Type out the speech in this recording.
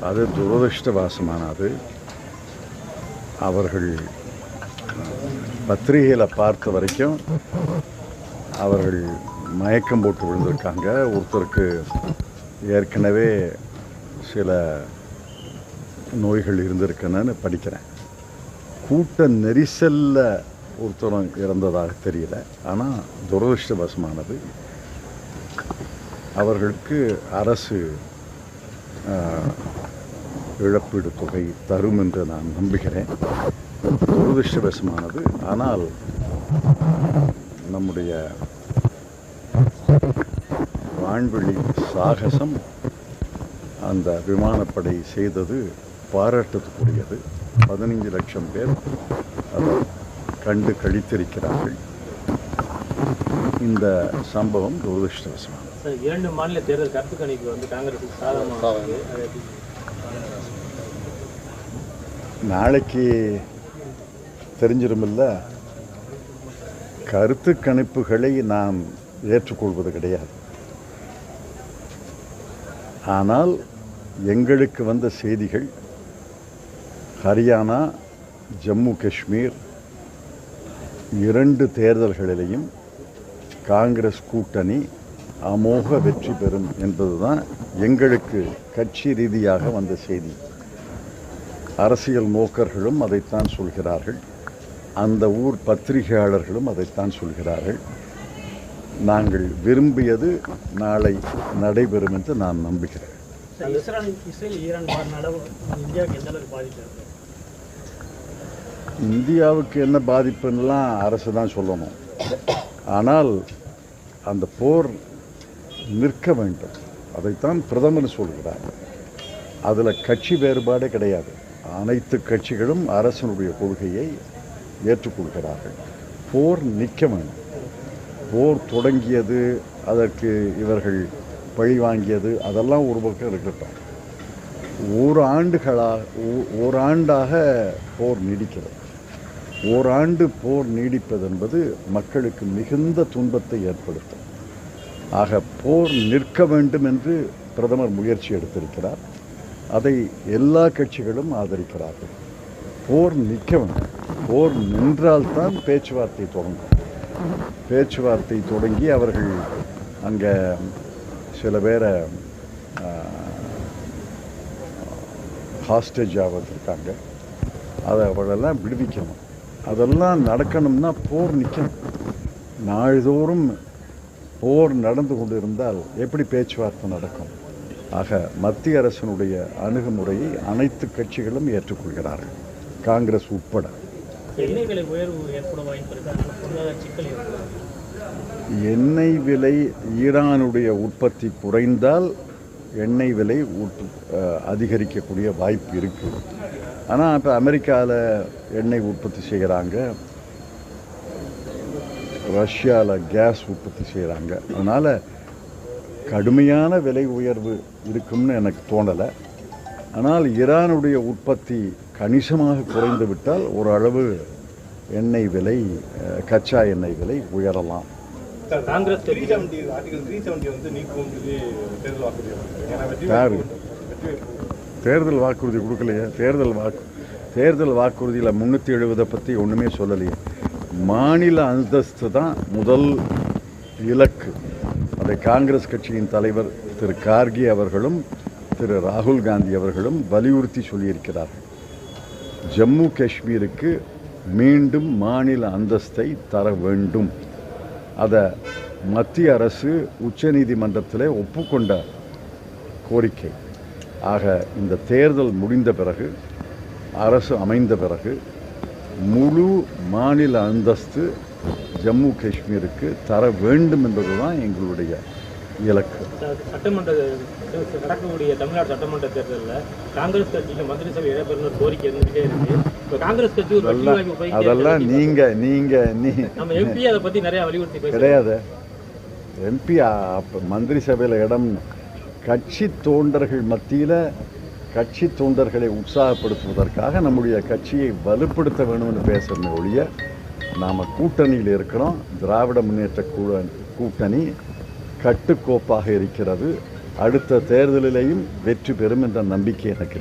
அது துரதிருஷ்டவாசமானது. அவர்கள் பத்திரிகையில் பார்த்த வரைக்கும் அவர்கள் மயக்கம் போட்டு விழுந்திருக்காங்க. ஒருத்தருக்கு ஏற்கனவே சில நோய்கள் இருந்திருக்குன்னு படிக்கிறேன். கூட்ட நெரிசலில் ஒருத்தரும் இறந்ததாக தெரியல. ஆனால் துரதிருஷ்டவசமானது. அவர்களுக்கு அரசு இழப்பீடு தொகை தரும் என்று நான் நம்புகிறேன். துரதிருஷ்டவசமானது. ஆனால் நம்முடைய வான்வெளி சாகசம் அந்த விமானப்படை செய்தது பாராட்டத்துக்குரியது. 15 லட்சம் பேர் அதை கண்டு கழித்திருக்கிறார்கள். இந்த சம்பவம் துரதிருஷ்டவசமானது. 2 மாநில தேர்தல் கருத்து கணிப்பு வந்து காங்கிரஸுக்கு சாதகமாக நாளைக்கு தெரிஞ்சிருமில்ல. கருத்து கணிப்புகளை நாம் ஏற்றுக்கொள்வது கிடையாது. ஆனால் எங்களுக்கு வந்த செய்திகள் ஹரியானா, ஜம்மு காஷ்மீர் 2 தேர்தல்களிலேயும் காங்கிரஸ் கூட்டணி அமோக வெற்றி பெறும் என்பதுதான் எங்களுக்கு கட்சி ரீதியாக வந்த செய்தி. அரசியல் நோக்கர்களும் அதைத்தான் சொல்கிறார்கள். அந்த ஊர் பத்திரிகையாளர்களும் அதைத்தான் சொல்கிறார்கள். நாங்கள் விரும்பியது நாளை நடைபெறும் என்று நான் நம்புகிறேன். இந்தியாவுக்கு என்ன பாதிப்புன்னெலாம் அரசு தான் சொல்லணும். ஆனால் அந்த போர் நிற்க வேண்டும், அதைத்தான் பிரதமர் சொல்கிறார். அதில் கட்சி வேறுபாடே கிடையாது. அனைத்து கட்சிகளும் அரசனுடைய கொள்கையை ஏற்றுக்கொள்கிறார்கள். போர் நிற்க வேண்டும். போர் தொடங்கியது, அதற்கு இவர்கள் பழி வாங்கியது, அதெல்லாம் ஒரு பக்கம் இருக்கட்டும். ஓராண்டாக போர் நீடிக்கிறது. ஓராண்டு போர் நீடிப்பது என்பது மக்களுக்கு மிகுந்த துன்பத்தை ஏற்படுத்தும். ஆக போர் நிற்க வேண்டும் என்று பிரதமர் முயற்சி எடுத்திருக்கிறார். அதை எல்லா கட்சிகளும் ஆதரிக்கிறார்கள். போர் நிற்க வேண்டும். போர் நின்றால்தான் பேச்சுவார்த்தை தொடங்கும். பேச்சுவார்த்தை தொடங்கி அவர்கள் அங்கே சில பேரை ஹாஸ்டேஜாக வச்சுருக்காங்க. அதை அவளெல்லாம் விடுவிக்கணும். அதெல்லாம் நடக்கணும்னா போர் நிற்கணும். நாள்தோறும் போர் நடந்து கொண்டு இருந்தால் எப்படி பேச்சுவார்த்தை நடக்கும்? ஆக மத்திய அரசினுடைய அணுகுமுறையை அனைத்து கட்சிகளும் ஏற்றுக்கொள்கிறார்கள், காங்கிரஸ் உட்பட. எண்ணெய் விலை ஈரானுடைய உற்பத்தி குறைந்தால் எண்ணெய் விலை அதிகரிக்கக்கூடிய வாய்ப்பு இருக்குது. ஆனால் இப்போ அமெரிக்காவில் எண்ணெய் உற்பத்தி செய்கிறாங்க, ரஷ்யாவில் கேஸ் உற்பத்தி செய்கிறாங்க. அதனால் கடுமையான விலை உயர்வு இருக்கும்னு எனக்கு தோணலை. ஆனால் ஈரானுடைய உற்பத்தி கணிசமாக குறைந்து விட்டால் ஓரளவு எண்ணெய் விலை, கச்சா எண்ணெய் விலை உயரலாம். காங்கிரஸ் தேர்தல் வாக்குறுதி கொடுக்கலையே. தேர்தல் வாக்குறுதியில் 370 பற்றி ஒன்றுமே சொல்லலையே. மாநில அந்தஸ்து தான் முதல் இலக்கு. அதை காங்கிரஸ் கட்சியின் தலைவர் திரு கார்கே அவர்களும் திரு ராகுல் காந்தி அவர்களும் வலியுறுத்தி சொல்லியிருக்கிறார்கள். ஜம்மு காஷ்மீருக்கு மீண்டும் மாநில அந்தஸ்தை தர வேண்டும். அதை மத்திய அரசு உச்சநீதிமன்றத்தில் ஒப்புக்கொண்ட கோரிக்கை. ஆக இந்த தேர்தல் முடிந்த பிறகு, அரசு அமைந்த பிறகு முழு மாநில அந்தஸ்து ஜம்மு காஷ்மீருக்கு தர வேண்டும் என்பதுதான் எங்களுடைய இலக்கு. சட்டமன்ற நடக்கக்கூடிய தமிழ்நாடு சட்டமன்ற தேர்தலில் காங்கிரஸ் கட்சிக்கு மந்திரி சபை இடம்பெறும் கோரிக்கை இருந்துகிட்டே இருக்கு. இப்போ காங்கிரஸ் கட்சி அதெல்லாம் நம்ம எம்பி அதை பற்றி நிறையா வலியுறுத்தி கிடையாது. எம்பி அப்போ மந்திரி சபையில் இடம் கட்சி தொண்டர்கள் மத்தியில் கட்சி தொண்டர்களை உற்சாகப்படுத்துவதற்காக நம்முடைய கட்சியை வலுப்படுத்த வேணும்னு பேசுகிறோமே ஒழிய நாம் கூட்டணியில் இருக்கிறோம். திராவிட முன்னேற்ற கூட்டணி கட்டுக்கோப்பாக இருக்கிறது. அடுத்த தேர்தலிலேயும் வெற்றி பெறும் என்ற நம்பிக்கை எனக்கு.